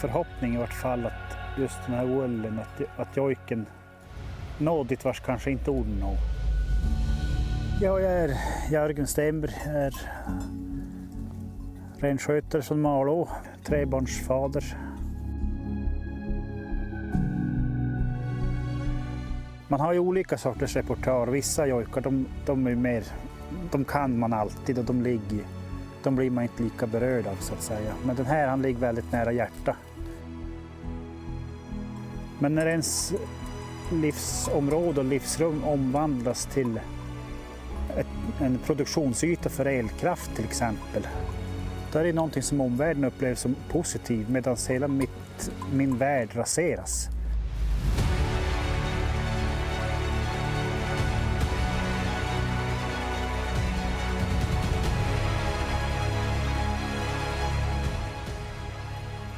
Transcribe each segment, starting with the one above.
förhoppning i vart fall att just den här ullen, att jojken når dit vars kanske inte orden når. Ja, jag är Jörgen Stenberg, jag är renskötare från Malå, trebarnsfader. Man har ju olika sorters repertoar. Vissa jojkar, de är mer, de kan man alltid och de blir man inte lika berörd av så att säga. Men den här, han ligger väldigt nära hjärta. Men när ens livsområde och livsrum omvandlas till en produktionsyta för elkraft till exempel, då är det någonting som omvärlden upplever som positivt medan hela min värld raseras.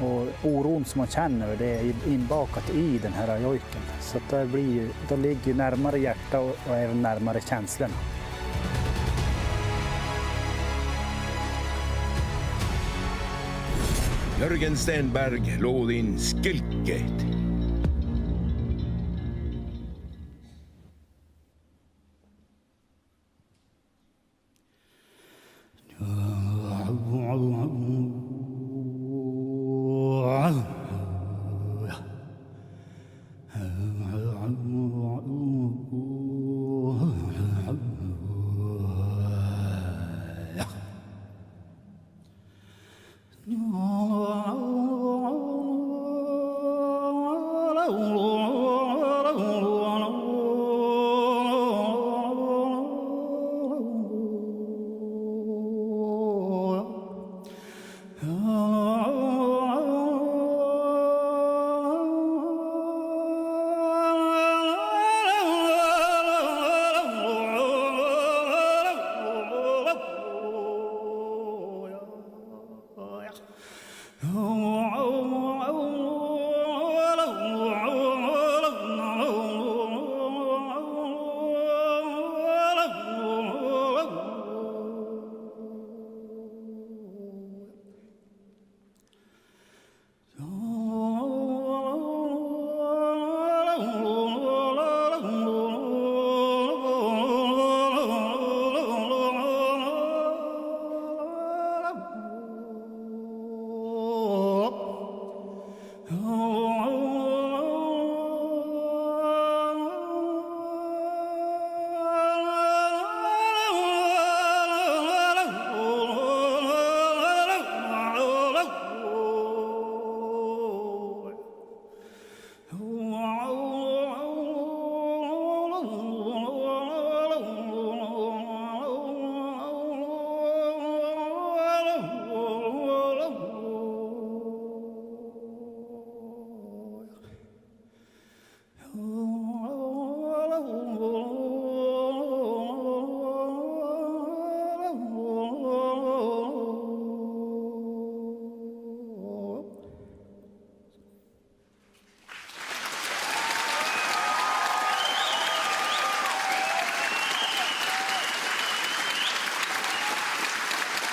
Och oron som man känner, det är inbakat i den här jojken. Så att det ligger närmare hjärta och även närmare känslorna. Jörgen Stenberg låd in Skilket.